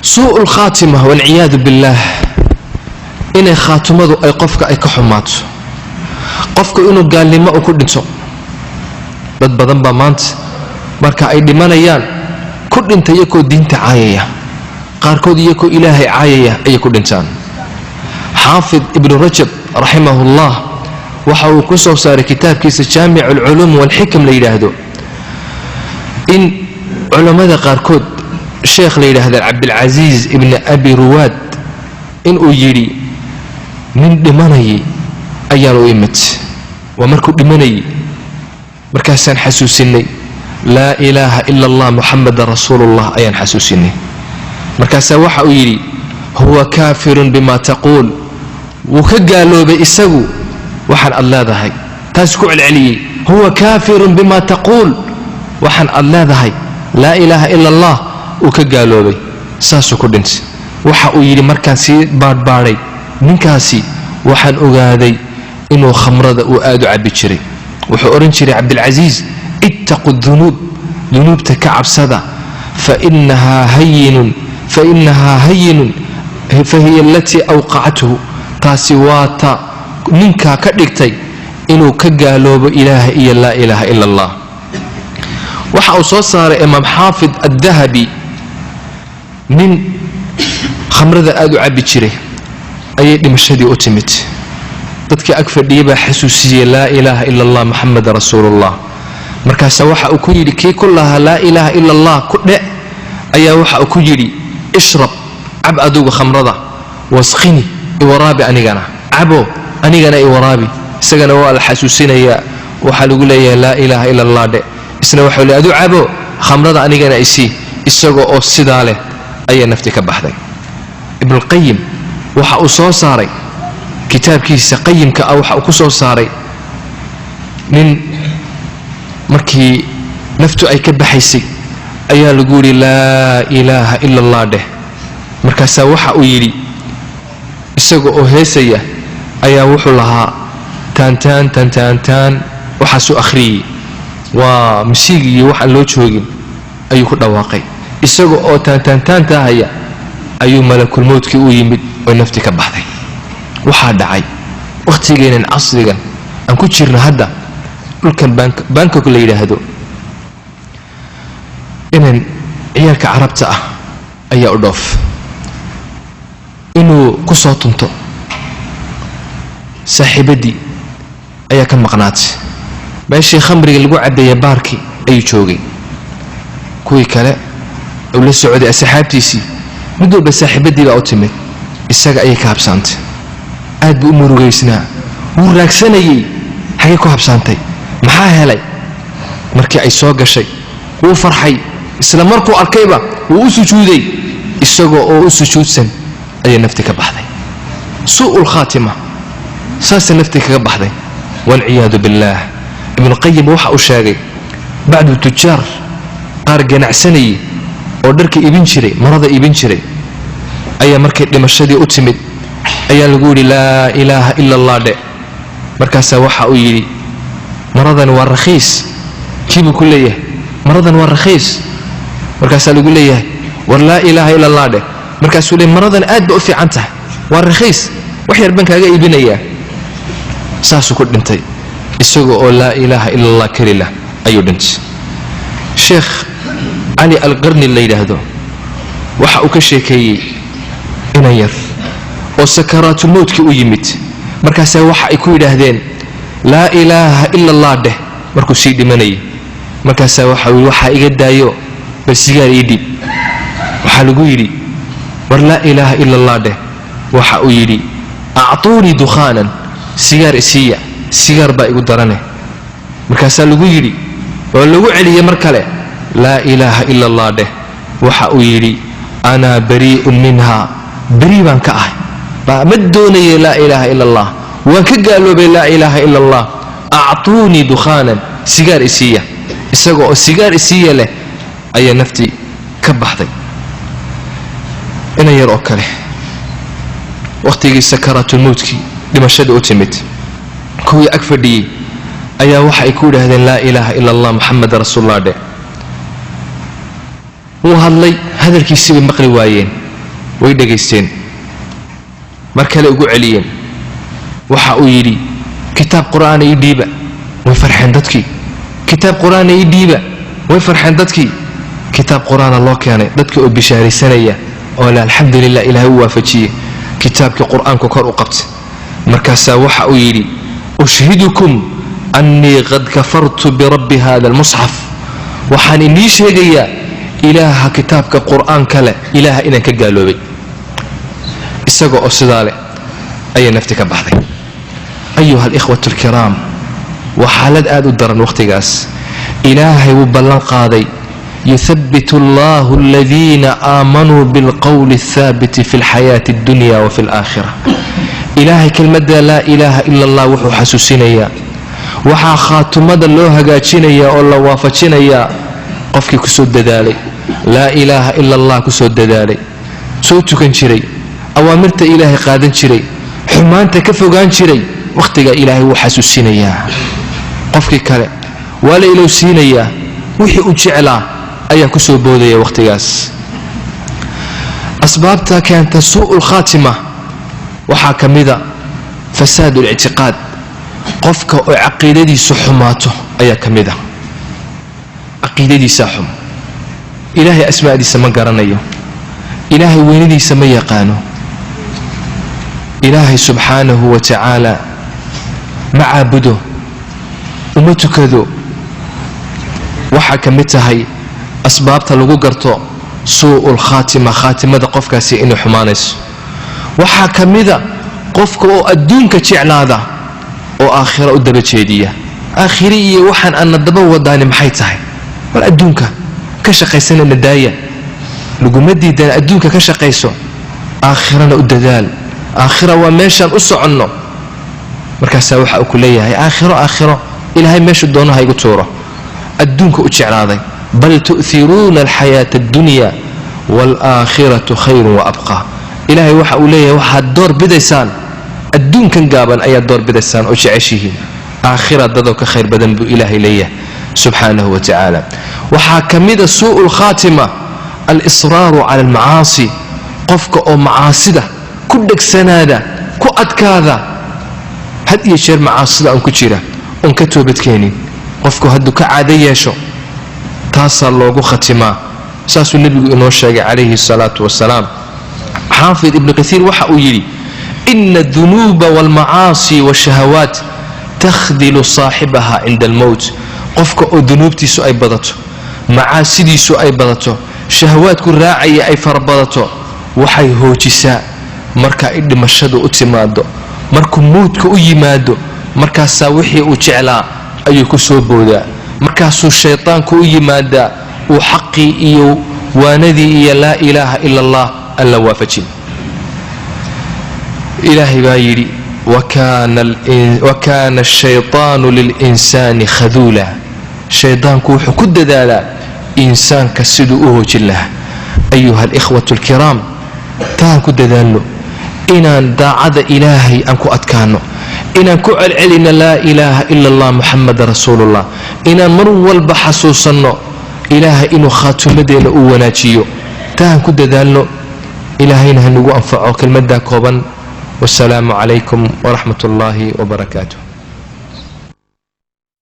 سوء الخاتمة والعياذ بالله إن خاتمة أي قفك أي كحمات قفك إنه قال لي ما أكون نسو بدن بمانت marka ay dhimanayaan ku dhintay iyagoo diinta caayaya qaarkood iyagoo ilaahay caayaya ay ku dhintaan xaafid ibn rajab rahimahullah waxa uu ku soo saaray kitaabkiisa jaami'ul ulum wal hikam la yiraahdo in culimada qaarkood sheekh la yiraahdo abdul aziz ibn abi ruwad in uu yiri min dhimanay ayaan u imid wa markuu dhimanay markaasan xasuusinay لا إله إلا الله محمد رسول الله أيان حسوسيني مركاسا وحا يري هو كافر بما تقول وكقالوا بإساقو وحن الله ذهي تسكع العلي هو كافر بما تقول وحن الله ذهي لا إله إلا الله وكقالوا بي ساسو كدنس وحا يري مركاسي باري من كاسي وحن أغادي إنو خمرة وآدو عبيتشري وحا أورنشري عبد العزيز اتقوا الذنوب ذنوب تكعب سدا فإنها هين فهي التي أوقعته تاسواتا منك كدكتي إنه كقالوا بإله إلا لا إله إلا الله وحا صار إمام حافظ الذهبي من خمرة آدو عبيتشري أي مشهدي أتمت تدكي أكفر ديبا حسوسية لا إله إلا الله محمد رسول الله markaas waxa uu ku yiri kii kullaha la ilaha illa allah ku dhe ayaa waxa uu ku yiri ishrab ab aduga khamrada wasqini warabi anigana abo anigana warabi isagana waa la xasuusinaya waxa lagu leeyahay la ilaha illa allah dhe isna waxa uu adu abo khamrada anigana isi isagoo oo sidaa leh ayaa nafti ka baxday ibn al-qayyim waxa uu soo saaray kitaabkiisa qayyimka waxa uu ku soo saaray min markii naftu ay ka baxaysay ayaa lagu yiri la ilaha illa allah de markaas waxa uu yiri isagoo oo heesaya ayaa wuxuu lahaa tan waxa soo akhriyay waa musiigi waxa loo joogin ayuu ku dhawaaqay isagoo oo tan taahaya ayuu malakul mawdki u yimid oo nafti ka baxday waxa dhacay waqtigeena casrigan aan ku jirno hadda dhulkan banka la yiraahdo inaan ciyarka carabta ah ayaa u dhoof inuu ku soo tunto saaxiibadii ayaa ka maqnaatay meeshii khamriga lagu cadeeyay baarki ayuu joogay kuwii kale oo la socday asxaabtiisii mid walba saaxiibadii baa u timid isaga ayay ka habsaantay aad buu murugaysnaa wuu raagsanayay xagee ku habsaantay maxaa helay markii ay soo gashay wuu farxay isla markuu arkayba wuu u sujuuday isagoo oo u sujuudsan ayay nafti ka baxday su'ul khatima saas nafti ka baxday wal iyad billah ibn qayyim waxa uu sheegay bacdu tujar qaar ganacsanay oo dharka ibin jiray marada ibin jiray ayaa markay dhimashadii u timid ayaa lagu yiri la ilaha illa allah de markaas waxa uu yiri maradan waa rakhiis kiibu ku leeyahay maradan waa rakhiis markaas lagu leeyahay war la ilaha illa allah de markaas uu leeyahay maradan aad ba u fiican tahay waa rakhiis wax yar ban kaaga iibinaya saasu ku dhintay isagoo oo la ilaha illa allah kalila ayuu dhintay sheekh ali al-qarni la yiraahdo waxa uu ka sheekeeyay inay yar oo sakaraatu mawdki u yimid markaas waxa ay ku yiraahdeen لا إله إلا الله ده مركو سيدي مني مركاسا وحا إيجا دايو بالسيجار يدي وحالقو يدي لا إله إلا الله ده وحا يدي أعطوني دخانا سيجار إسيا سيجار باقي قدرانه مركاسا لقو يدي ولقو علي مركالة لا إله إلا الله ده وحا يدي أنا بريء منها بريء من كأه مدوني لا إله إلا الله وكقالوا بلا إله إلا الله أعطوني دخانا سيجار إسيا إساقو سيجار إسيا له أي نفتي كبحضي إنا يرؤك له وقتي سكرات الموت لما شد أتمت كوي أكفر دي أي وحا يكون هذا لا إله إلا الله محمد رسول الله ده وهاللي هذا الكيسي بمقري وايين way dhageysteen mar kale ugu celiyeen waxa uu yidhi kitaab qur'aan ii dhiiba way farxeen dadkii kitaab qur'aan ii dhiiba way farxeen dadkii kitaab qur'aan loo keenay dadka oo bishaaraysanaya oo la alxamdulillah ilaahay u waafajiyay kitaabka qur'aanka kor u qabtay markaasa waxa uu yidhi ushhidukum annii qad kafartu birabbi hada almusxaf waxaan inii sheegayaa ilaaha kitaabka qur'aanka leh ilaaha inaan ka gaaloobay isagoo oo sidaa leh ayay nafti ka baxday ayuha alikhwatu alkiraam وحالد آدو درن وقتقاس إلهي وبلن قاضي يثبت الله الذين آمنوا بالقول الثابت في الحياة الدنيا وفي الآخرة إلهي كلمة لا إله إلا الله وحو حسوسينيا وحا خاتمة اللوها قاتشينيا والله وافتشينيا قفك كسود دالي لا إله إلا الله كسود دالي صوتك انشري أوامرت إلهي قادن شري حمانت كفوقان شري وقتك إلهي وحسوسينيا قفك كلا ولا إلو سينيا وحي أجعلا أيا كسو بوديا وقتقاس أسبابتها كانت سوء الخاتمة وحاكم ذا فساد الاعتقاد قفك عقيدتي سحماته أيا كمذا عقيدتي سحم إلهي أسماء دي سما قرنيو إلهي وين دي سما يقانو إلهي سبحانه وتعالى معابده ومتكذو وحكمتها أسبابتها لغو قرطو سوء الخاتمة خاتمة قفك سي إنو حمانيس وحكمتها قفك أدونك تعلادا وآخرة أدبت شيدية آخرية وحن أن الدبو وداني محيطها والأدونك كشقيسين النداية لغو مدي دان أدونك كشقيسو آخرة أددال آخرة وماشا أسو عنه مركزها وحا أكلية هي آخرة إلهي ماشي الدونة هاي قطورة الدونك أتشعراضي بل تؤثرون الحياة الدنيا والآخرة خير وأبقى إلهي وحا أوليه وحا الدور بديسان الدون كان قابل أي الدور بديسان أتشعشه آخرة دادوك خير بدن بو إلهي ليه سبحانه وتعالى وحا كميد سوء الخاتمة الإصرار على المعاصي قفك أو معاصدة كدك سنادة كؤد كذا هد يشير معاصدة أو كتيرة أنكتو بتكيني قفكو هدو كعادية شو تاصل لوغو ختما ساسو النبي إنه الشيء عليه الصلاة والسلام حافظ ابن كثير وحا يلي إن الذنوب والمعاصي والشهوات تخذل صاحبها عند الموت قفكو ذنوبتي سو أي بضته معاصدي سو أي بضته شهوات كل راعي أي فربضته وحي هوجسا مركا إدي مشهدو أتمادو مركو موتكو يمادو markaasaa wixii uu jeclaa ayuu ku soo boodaa markaasuu shaytaanku u yimaadaa uu xaqii iyo waanadii iyo laa ilaaha ila allah alla waafajin ilaahay baa yidhi wakaana ashaytaanu lilinsaani khaduula shaydaanku wuxuu ku dadaalaa insaanka siduu u hoojin lahaa ayuha alikhwatu alkiraam taan ku dadaalno inaan daacada ilaahay aan ku adkaano inaan ku celcelina laa ilaaha ila allah muxamada rasuulullah inaan mar walba xasuusanno ilaahay inuu khaatumadeena uu wanaajiyo taan ku dadaalno ilaahayna ha nagu anfaco kelmaddaa kooban wasalaamu calaykum waraxmat ullaahi wabarakaatuh